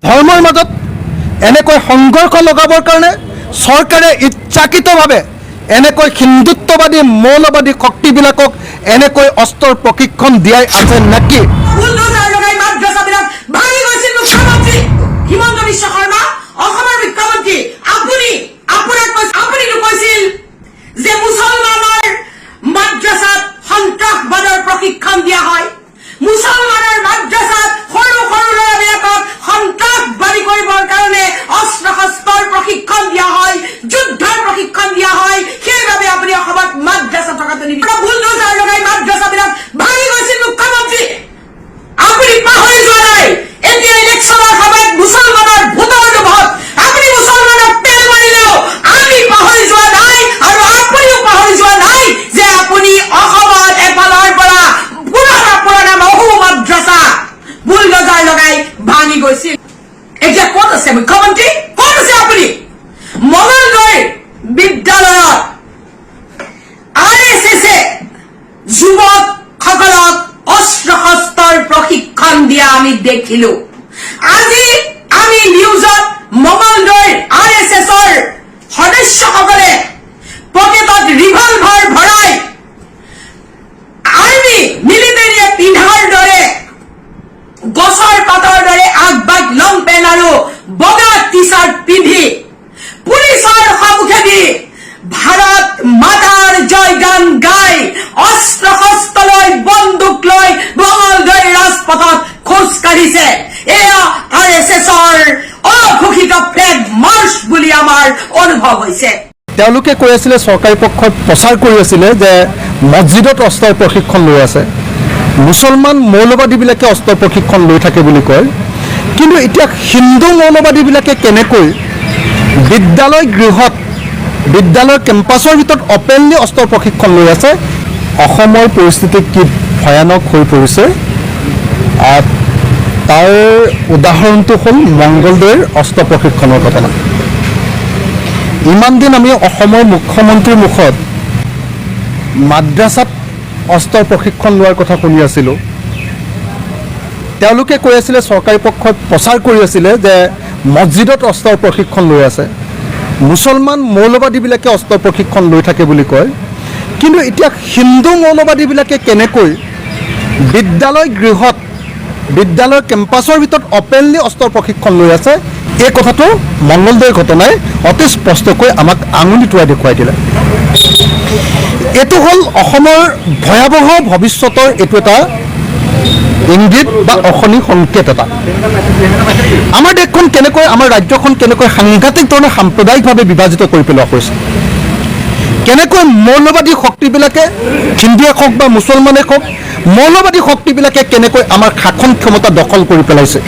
ধৰ্মৰ মাজত এনেকৈ সংঘৰ্ষ লগাবৰ কাৰণে চৰকাৰে ইচ্ছাকৃতভাৱে এনেকৈ হিন্দুত্ববাদী মৌলবাদী শক্তিবিলাকক এনেকৈ অস্ত্ৰৰ প্ৰশিক্ষণ দিয়াই আছে নেকি? প্ৰশিক্ষণ দিয়া হয় মুছলমানৰ মাদ্ৰাসাত সৰু সৰু ল'ৰাবিলাকক সন্ত্ৰাসবাদী কৰিবৰ কাৰণে অস্ত্ৰ শস্ত্ৰৰ প্ৰশিক্ষণ দিয়া হয় যুদ্ধৰ প্ৰশিক্ষণ দিয়া হয় সেইবাবে আপুনি অসমত মাদ্ৰাসা থকাটো নিবিচাৰে বুলডোজাৰ লগাই মাদ্ৰাসাবিলাক ভাঙি গৈছিল মুখ্যমন্ত্ৰী আপুনি পাহৰি যোৱা নাই এতিয়া ইলেকশ্যনৰ সময়ত মুছলমানৰ ভোটৰ লোভত আপুনি মুছলমানক তেল মাৰিলেও আমি পাহৰি যোৱা নাই আৰু আপুনিও পাহৰি যোৱা নাই যে আপুনি অসমত এফালৰ পৰা পুৰণা মহু মাদ্ৰাসা বুলডোজাৰ লগাই ভাঙি গৈছিল এতিয়া ক'ত আছে মুখ্যমন্ত্ৰী ক'ত আছে আপুনি মঙলদৈ বিদ্যালয়ত RSS যুৱকসকলক অস্ত্ৰ শস্ত্ৰৰ প্ৰশিক্ষণ দিয়া আমি দেখিলো আজি আমি নিউজত মঙলদৈৰ RSSৰ সদস্যসকলে পকেটত ৰিভলভাৰ ভৰাই আৰ্মি মিলিটাৰীয়ে পিন্ধাৰ দৰে গছৰ পাতৰ দৰে আগবাগ লং পেণ্ট আৰু বগা টি চাৰ্ট পিন্ধি পুলিচৰ সন্মুখেদি ভাৰত মাতাৰ জয়গান গাই অস্ত্ৰ শস্ত্ৰ লৈ বন্দুক লৈ মঙলদৈ ৰাজপথত খোজ কাঢ়িছে এয়া RSSৰ অঘোষিত ফ্লেগ মাৰ্চ বুলি আমাৰ অনুভৱ হৈছে তেওঁলোকে কৈ আছিলে চৰকাৰী পক্ষত প্ৰচাৰ কৰি আছিলে যে মছজিদত অস্ত্ৰৰ প্ৰশিক্ষণ লৈ আছে মুছলমান মৌলবাদীবিলাকে অস্ত্ৰৰ প্ৰশিক্ষণ লৈ থাকে বুলি কয় কিন্তু এতিয়া হিন্দু মৌলবাদীবিলাকে কেনেকৈ বিদ্যালয় গৃহত বিদ্যালয়ৰ কেম্পাছৰ ভিতৰত অপেনলি অস্ত্ৰৰ প্ৰশিক্ষণ লৈ আছে অসমৰ পৰিস্থিতি কি ভয়ানক হৈ পৰিছে তাৰ উদাহৰণটো হ'ল মংগলদৈৰ অস্ত্ৰ প্ৰশিক্ষণৰ ঘটনা ইমান দিন আমি অসমৰ মুখ্যমন্ত্ৰীৰ মুখত মাদ্ৰাসাত অস্ত্ৰৰ প্ৰশিক্ষণ লোৱাৰ কথা শুনি আছিলোঁ তেওঁলোকে কৈ আছিলে চৰকাৰী পক্ষত প্ৰচাৰ কৰি আছিলে যে মছজিদত অস্ত্ৰৰ প্ৰশিক্ষণ লৈ আছে মুছলমান মৌলবাদীবিলাকে অস্ত্ৰৰ প্ৰশিক্ষণ লৈ থাকে বুলি কয় কিন্তু এতিয়া হিন্দু মৌলবাদীবিলাকে কেনেকৈ বিদ্যালয় গৃহত বিদ্যালয়ৰ কেম্পাছৰ ভিতৰত অপেনলি অস্ত্ৰৰ প্ৰশিক্ষণ লৈ আছে এই কথাটো মংগলদৈৰ ঘটনাই অতি স্পষ্টকৈ আমাক আঙুলি টুৱাই দেখুৱাই দিলে এইটো হ'ল অসমৰ ভয়াৱহ ভৱিষ্যতৰ এইটো এটা ইংগিত বা অশনি সংকেত এটা আমাৰ দেশখন কেনেকৈ আমাৰ ৰাজ্যখন কেনেকৈ সাংঘাতিক ধৰণে সাম্প্ৰদায়িকভাৱে বিভাজিত কৰি পেলোৱা হৈছে কেনেকৈ মৌলবাদী শক্তিবিলাকে হিন্দুৱে হওক বা মুছলমানে হওক মৌলবাদী শক্তিবিলাকে কেনেকৈ আমাৰ শাসন ক্ষমতা দখল কৰি পেলাইছে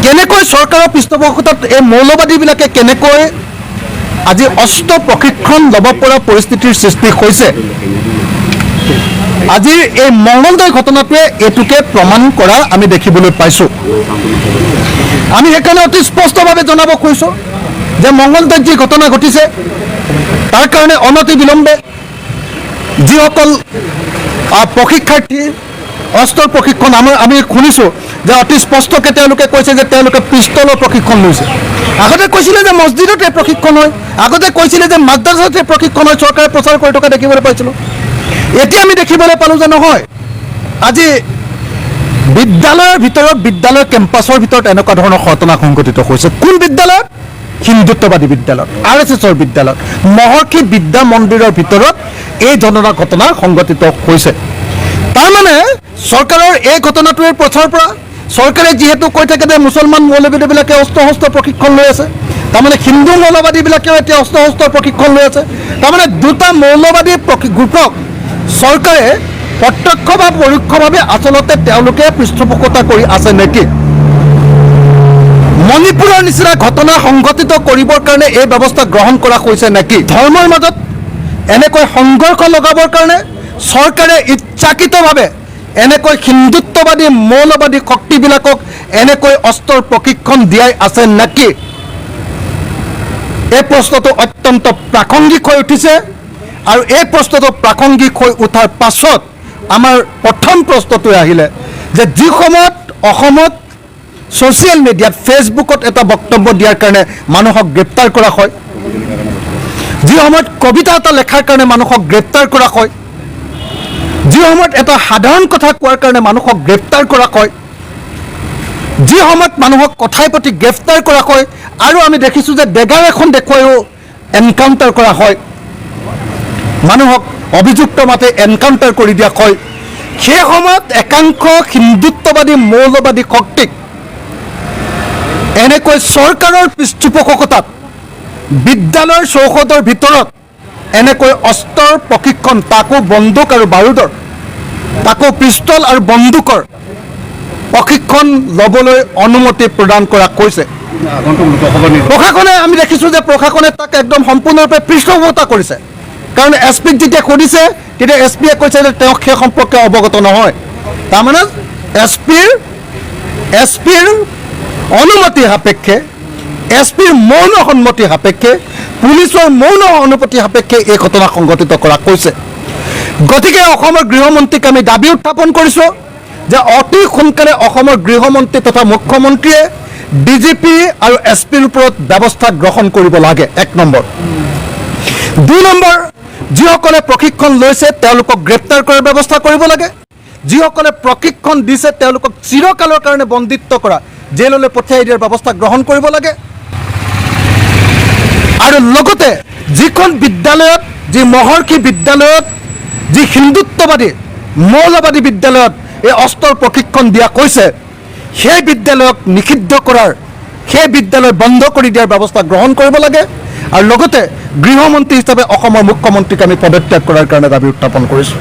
কেনেকৈ চৰকাৰৰ পৃষ্ঠপোষকতাত এই মৌলবাদীবিলাকে কেনেকৈ আজি অস্ত্ৰ প্ৰশিক্ষণ ল'ব পৰা পৰিস্থিতিৰ সৃষ্টি হৈছে আজিৰ এই মংগলদৈ ঘটনাটোৱে এইটোকে প্ৰমাণ কৰা আমি দেখিবলৈ পাইছোঁ আমি সেইকাৰণে অতি স্পষ্টভাৱে জনাব খুজিছোঁ যে মংগলদৈত যি ঘটনা ঘটিছে তাৰ কাৰণে অনতি বিলম্বে যিসকল প্ৰশিক্ষাৰ্থী অস্ত্ৰৰ প্ৰশিক্ষণ আমি শুনিছোঁ যে অতি স্পষ্টকৈ তেওঁলোকে কৈছে যে তেওঁলোকে পিষ্টলৰ প্ৰশিক্ষণ লৈছে আগতে কৈছিলে যে মছজিদত এই প্ৰশিক্ষণ হয় আগতে কৈছিলে যে মাদ্ৰাসাত এই প্ৰশিক্ষণ হয় চৰকাৰে প্ৰচাৰ কৰি থকা দেখিবলৈ পাইছিলোঁ এতিয়া আমি দেখিবলৈ পালোঁ যে নহয় আজি বিদ্যালয়ৰ ভিতৰত বিদ্যালয়ৰ কেম্পাছৰ ভিতৰত এনেকুৱা ধৰণৰ ঘটনা সংঘটিত হৈছে কোন বিদ্যালয়ত হিন্দুত্ববাদী বিদ্যালয়ত RSSৰ বিদ্যালয়ত মহৰ্ষি বিদ্যা মন্দিৰৰ ভিতৰত এই ধৰণৰ ঘটনা সংঘটিত হৈছে তাৰমানে চৰকাৰৰ এই ঘটনাটোৰ প্ৰচাৰৰ পৰা চৰকাৰে যিহেতু কৈ থাকে যে মুছলমান মৌলবাদীবিলাকে অস্ত্ৰ শস্ত্ৰ প্ৰশিক্ষণ লৈ আছে তাৰমানে হিন্দু মৌলবাদীবিলাকেও এতিয়া অস্ত্ৰ শস্ত্ৰ প্ৰশিক্ষণ লৈ আছে তাৰমানে দুটা মৌলবাদী গ্ৰুপক চৰকাৰে প্ৰত্যক্ষ বা পৰোক্ষভাৱে আচলতে তেওঁলোকে পৃষ্ঠপোষকতা কৰি আছে নেকি মণিপুৰৰ নিচিনা ঘটনা সংঘটিত কৰিবৰ কাৰণে এই ব্যৱস্থা গ্ৰহণ কৰা হৈছে নেকি ধৰ্মৰ মাজত এনেকৈ সংঘৰ্ষ লগাবৰ কাৰণে চৰকাৰে ইচ্ছাকৃতভাৱে এনেকৈ হিন্দুত্ববাদী মৌলবাদী শক্তিবিলাকক এনেকৈ অস্ত্ৰৰ প্ৰশিক্ষণ দিয়াই আছে নেকি এই প্ৰশ্নটো অত্যন্ত প্ৰাসংগিক হৈ উঠিছে আৰু এই প্ৰশ্নটো প্ৰাসংগিক হৈ উঠাৰ পাছত আমাৰ প্ৰথম প্ৰশ্নটো আহিলে যে যি সময়ত অসমত ছ'চিয়েল মিডিয়াত ফেচবুকত এটা বক্তব্য দিয়াৰ কাৰণে মানুহক গ্ৰেপ্তাৰ কৰা হয়, যি সময়ত কবিতা এটা লেখাৰ কাৰণে মানুহক গ্ৰেপ্তাৰ কৰা হয়, যি সময়ত এটা সাধাৰণ কথা কোৱাৰ কাৰণে মানুহক গ্ৰেপ্তাৰ কৰা হয়, যি সময়ত মানুহক কথাই প্ৰতি গ্ৰেপ্তাৰ কৰা হয়, আৰু আমি দেখিছোঁ যে ডেগাৰ এখন দেখুৱাইও এনকাউণ্টাৰ কৰা হয়, মানুহক অভিযুক্ত মাতে এনকাউণ্টাৰ কৰি দিয়া হয়, সেই সময়ত একাংশ হিন্দুত্ববাদী মৌলবাদী শক্তিক এনেকৈ চৰকাৰৰ পৃষ্ঠপোষকতাত বিদ্যালয়ৰ চৌহদৰ ভিতৰত এনেকৈ অস্ত্ৰৰ প্ৰশিক্ষণ, তাকো বন্দুক আৰু বাৰুদৰ, তাকো পিষ্টল আৰু বন্দুকৰ প্ৰশিক্ষণ ল'বলৈ অনুমতি প্ৰদান কৰা হৈছে। প্ৰশাসনে আমি দেখিছোঁ যে প্ৰশাসনে তাক একদম সম্পূৰ্ণৰূপে পৃষ্ঠপোষকতা কৰিছে, কাৰণ এছ পিক যেতিয়া সুধিছে তেতিয়া এছ পিয়ে কৈছে যে তেওঁ সেই সম্পৰ্কে অৱগত নহয়। তাৰমানে এছ পিৰ অনুমতি সাপেক্ষে, এছ পিৰ মৌন সন্মতি সাপেক্ষে, পুলিচৰ মৌন অনুমতি সাপেক্ষে এই ঘটনা সংঘটিত কৰা হৈছে। গতিকে অসমৰ গৃহমন্ত্ৰীক আমি দাবী উত্থাপন কৰিছোঁ যে অতি সোনকালে অসমৰ গৃহমন্ত্ৰী তথা মুখ্যমন্ত্ৰীয়ে ডিজিপি আৰু এছ পিৰ ওপৰত ব্যৱস্থা গ্ৰহণ কৰিব লাগে, 1 নম্বৰ। 2 নম্বৰ, যিসকলে প্ৰশিক্ষণ লৈছে তেওঁলোকক গ্ৰেপ্তাৰ কৰাৰ ব্যৱস্থা কৰিব লাগে, যিসকলে প্ৰশিক্ষণ দিছে তেওঁলোকক চিৰকালৰ কাৰণে বন্দিত্ব কৰা, জেললৈ পঠিয়াই দিয়াৰ ব্যৱস্থা গ্ৰহণ কৰিব লাগে। আৰু লগতে যিখন বিদ্যালয়ত, যি মহৰ্ষি বিদ্যালয়ত, যি হিন্দুত্ববাদী মৌলবাদী বিদ্যালয়ত এই অস্ত্ৰৰ প্ৰশিক্ষণ দিয়া কৈছে, সেই বিদ্যালয়ক নিষিদ্ধ কৰাৰ, সেই বিদ্যালয় বন্ধ কৰি দিয়াৰ ব্যৱস্থা গ্ৰহণ কৰিব লাগে। আৰু লগতে গৃহমন্ত্ৰী হিচাপে অসমৰ মুখ্যমন্ত্ৰীক আমি পদত্যাগ কৰাৰ কাৰণে দাবী উত্থাপন কৰিছোঁ।